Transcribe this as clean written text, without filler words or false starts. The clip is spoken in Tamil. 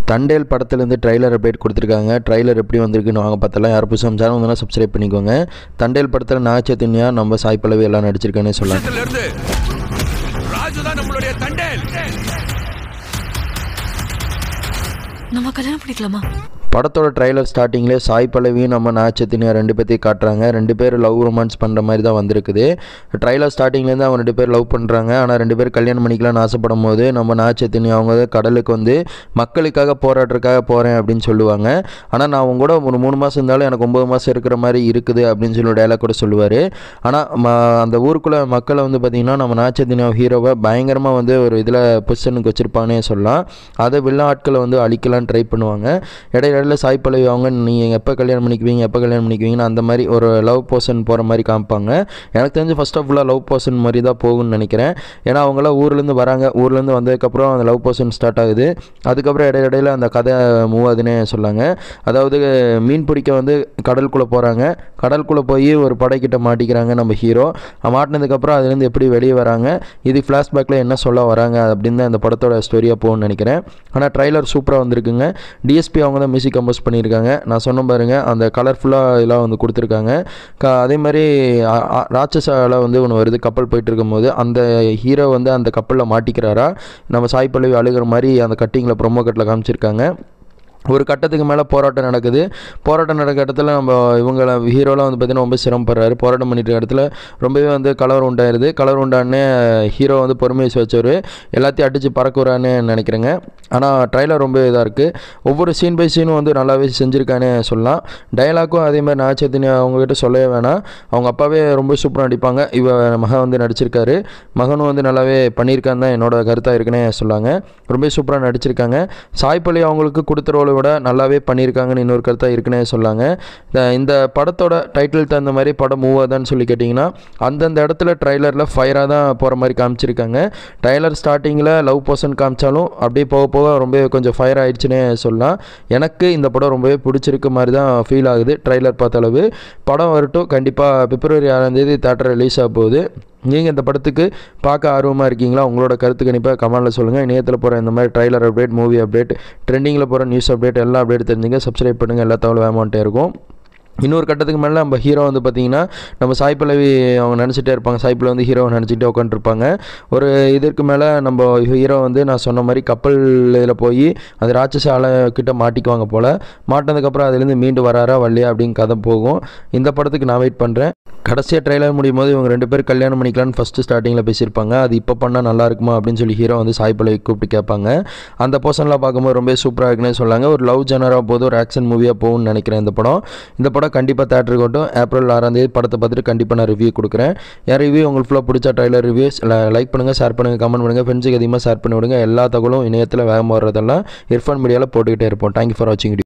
தண்டேல் படத்துலேருந்து ட்ரைலர் அப்டேட் கொடுத்துருக்காங்க. ட்ரைலர் எப்படி வந்திருக்குன்னு வாங்க பார்த்தலாம். யார் புதுசாக சேனல் வந்தாலும் சப்ஸ்கிரைப் பண்ணிக்கோங்க. தண்டேல் படத்தில் நாகச்சைத்தன்யா நம்ம சாய் பல்லவி எல்லாம் நடிச்சிருக்கானே சொல்லலாம். நம்ம கல்யாணம் பண்ணிக்கலாமா? படத்தோட ட்ரைலர் ஸ்டார்டிங்லேயே சாய் பல்லவியும் நம்ம நாகச்சைத்தன்யா 2 பேர்த்தையும் காட்டுறாங்க. 2 பேர் லவ் ரொமான்ஸ் பண்ணுற மாதிரி தான் வந்திருக்குது. ட்ரைலர் ஸ்டார்டிங்லேருந்து அவங்க 2 பேர் லவ் பண்ணுறாங்க. ஆனால் 2 பேர் கல்யாணம் பண்ணிக்கலாம்னு ஆசைப்படும் போது நம்ம நாகச்சைத்தன்யா அவங்க கடலுக்கு வந்து மக்களுக்காக போராடுறதுக்காக போகிறேன் அப்படின்னு சொல்லுவாங்க. ஆனால் நான் அவங்க கூட ஒரு 3 மாதம் இருந்தாலும் எனக்கு 9 மாதம் இருக்கிற மாதிரி இருக்குது அப்படின்னு சொல்லி டைலாக் கூட சொல்லுவார். ஆனால் அந்த ஊருக்குள்ளே மக்களை வந்து பார்த்திங்கன்னா நம்ம நாகச்சைத்தன்யா ஹீரோவை பயங்கரமாக வந்து ஒரு இதில் பொசிஷனுக்கு வச்சுருப்பானே சொல்லலாம். அதை வில்லன் ஆட்களை வந்து அழிக்கலான்னு ட்ரை பண்ணுவாங்க. இடையில சாய் பல்லவி அவங்க நீங்கள் எப்போ கல்யாணம் பண்ணிக்குவீங்கன்னு அந்த மாதிரி ஒரு லவ் போர்ஷன் போகிற மாதிரி காமிப்பாங்க. எனக்கு தெரிஞ்சு ஃபர்ஸ்ட் ஆஃப் ஃபுல்லாக லவ் போர்ஷன் மாதிரி தான் போகும்னு நினைக்கிறேன். ஏன்னா அவங்களாம் ஊர்லேருந்து வராங்க. ஊர்லேருந்து வந்ததுக்கப்புறம் அந்த லவ் போர்ஷன் ஸ்டார்ட் ஆகுது. அதுக்கப்புறம் இடையில அந்த கதை மூவ் ஆகுதுன்னே சொல்லாங்க. அதாவது மீன் பிடிக்க வந்து கடலுக்குள்ளே போகிறாங்க. கடலுக்குள்ளே போய் ஒரு படைக்கிட்ட மாட்டிக்கிறாங்க நம்ம ஹீரோ. மாட்டினதுக்கப்புறம் அதுலேருந்து எப்படி வெளியே வராங்க, இது ஃப்ளாஷ்பேக்கில் என்ன சொல்ல வராங்க அப்படின்னு தான் இந்த படத்தோட ஸ்டோரியாக போகும்னு நினைக்கிறேன். ஆனால் ட்ரைலர் சூப்பராக வந்திருக்குங்க. டிஎஸ்பி அவங்க தான் மியூசிக் கம்போஸ் பண்ணியிருக்காங்க. நான் சொன்ன பாருங்கள், அந்த கலர்ஃபுல்லாக இதெல்லாம் வந்து கொடுத்துருக்காங்க. அதே மாதிரி ராட்சசால வந்து ஒன்று வருது. கப்பல் போயிட்டு இருக்கும்போது அந்த ஹீரோ வந்து அந்த கப்பலில் மாட்டிக்கிறாரா, நம்ம சாய் பல்லவி அழுகிற மாதிரி அந்த கட்டிங்கில் ப்ரொமோ கட்டில் காமிச்சிருக்காங்க. ஒரு கட்டத்துக்கு மேலே போராட்டம் நடக்குது. போராட்டம் நடக்கிற இடத்துல நம்ம இவங்களை ஹீரோலாம் வந்து பார்த்திங்கன்னா ரொம்ப சிரமப்படுறாரு. போராட்டம் பண்ணிட்டு இடத்துல ரொம்பவே வந்து கலவரம் உண்டாயிருது. கலவரம் உண்டானே ஹீரோ வந்து பொறுமையை வச்சவர் எல்லாத்தையும் அடித்து பறக்குறான்னு நினைக்கிறேங்க. ஆனால் ட்ரைலர் ரொம்ப இதாக இருக்குது. ஒவ்வொரு சீன் பை சீனும் வந்து நல்லாவே செஞ்சுருக்கானே சொல்லலாம். டைலாக்கும் அதேமாதிரி நாகச்சைத்தன்யா அவங்ககிட்ட சொல்லவே வேணாம். அவங்க அப்பாவே ரொம்ப சூப்பராக நடிப்பாங்க. மகன் வந்து நடிச்சிருக்காரு. மகனும் வந்து நல்லாவே பண்ணியிருக்கான்னு தான் என்னோட கருத்தாக இருக்குன்னே சொல்லாங்க. ரொம்ப சூப்பராக நடிச்சிருக்காங்க. சாய் பல்லவி அவங்களுக்கு கொடுத்த ரோலை விட நல்லாவே பண்ணியிருக்காங்கன்னு இன்னொரு கருத்தாக இருக்குன்னே சொல்லாங்க. இந்த படத்தோட டைட்டில் தகுந்த மாதிரி படம் மூவ் ஆகுதான்னு சொல்லி கேட்டிங்கன்னா அந்தந்த இடத்துல ட்ரைலரில் ஃபயராக தான் போகிற மாதிரி காமிச்சிருக்காங்க. ட்ரைலர் ஸ்டார்டிங்கில் லவ் போர்ஷன் காமிச்சாலும் அப்படியே போக போக ரொம்ப கொஞ்சம் ஃபயர் ஆகிடுச்சுன்னே சொல்லலாம். எனக்கு இந்த படம் ரொம்பவே பிடிச்சிருக்க மாதிரி தான் ஃபீல் ஆகுது. ட்ரைலர் பார்த்த அளவு படம் வரட்டும். கண்டிப்பாக பிப்ரவரி 6ஆம் தேதி தியேட்டர் ரிலீஸ் ஆக போகுது. நீங்கள் இந்த படத்துக்கு பார்க்க ஆர்வமாக இருக்கீங்களா? உங்களோட கருத்து கண்டிப்பாக கமெண்ட்டில் சொல்லுங்கள். இணையத்தில் போகிற இந்த மாதிரி ட்ரைலர் அப்டேட், மூவி அப்டேட், ட்ரெண்டிங்கில் போகிற நியூஸ் அப்டேட் எல்லா அப்டேட் தெரிஞ்சுங்க. சப்ஸ்கிரைப் பண்ணுங்கள். எல்லா தகவலும் வேமான்ட்டே இருக்கும். இன்னொரு கட்டத்துக்கு மேலே நம்ம ஹீரோ வந்து பார்த்திங்கன்னா நம்ம சாய் பல்லவி அவங்க நினச்சிட்டே இருப்பாங்க. சாய் பல்லவி வந்து ஹீரோவை நினச்சிட்டே உட்காந்துருப்பாங்க. ஒரு இதற்கு மேலே நம்ம ஹீரோ வந்து நான் சொன்ன மாதிரி கப்பல் இதில் போய் அந்த ராட்சசால கிட்ட மாட்டிக்குவாங்க போல். மாட்டினதுக்கப்புறம் அதுலேருந்து மீண்டு வராரா வரலையா அப்படின்னு கதை போகும். இந்த படத்துக்கு நான் வெயிட் பண்ணுறேன். கடைசியாக ட்ரெய்லர் முடியும் போது இவங்க 2 பேர் கல்யாணம் பண்ணிக்கலான்னு ஃபஸ்ட்டு ஸ்டார்டிங்கில் பேசியிருப்பாங்க. அது இப்போ பண்ணால் நல்லா இருக்குமா அப்படின்னு சொல்லி ஹீரோ வந்து சாய் பல்லவி கூப்பிட்டு கேட்பாங்க. அந்த பர்சன்லாம் பார்க்கும்போது ரொம்ப சூப்பராக இருக்குன்னு சொல்லாங்க. ஒரு லவ் ஜெனராக போது ஒரு ஆக்ஷன் மூவியாக போகும்னு நினைக்கிறேன். இந்த படம் கண்டிப்பாக தேட்டருக்கு கொட்டும். ஏப்ரல் 6ஆம் தேதி படத்தை பார்த்துட்டு கண்டிப்பாக நான் ரிவ்யூ கொடுக்குறேன். என் ரிவ்யூ உங்களுக்கு ஃபுல்லாக பிடிச்சா ட்ரைலர் ரிவ்யூஸ் லைக் பண்ணுங்கள், ஷேர் பண்ணுங்கள், கமெண்ட் பண்ணுங்கள். ஃப்ரெண்ட்ஸுக்கு அதிகமாக ஷேர் பண்ணி விடுங்க. எல்லா தகவலும் இணையத்தில் வேகமாக வர்றதெல்லாம் இர்ஃபான் மீடியாவில் போட்டுக்கிட்டே இருப்போம். தேங்க்யூ ஃபார் வாட்சிங்.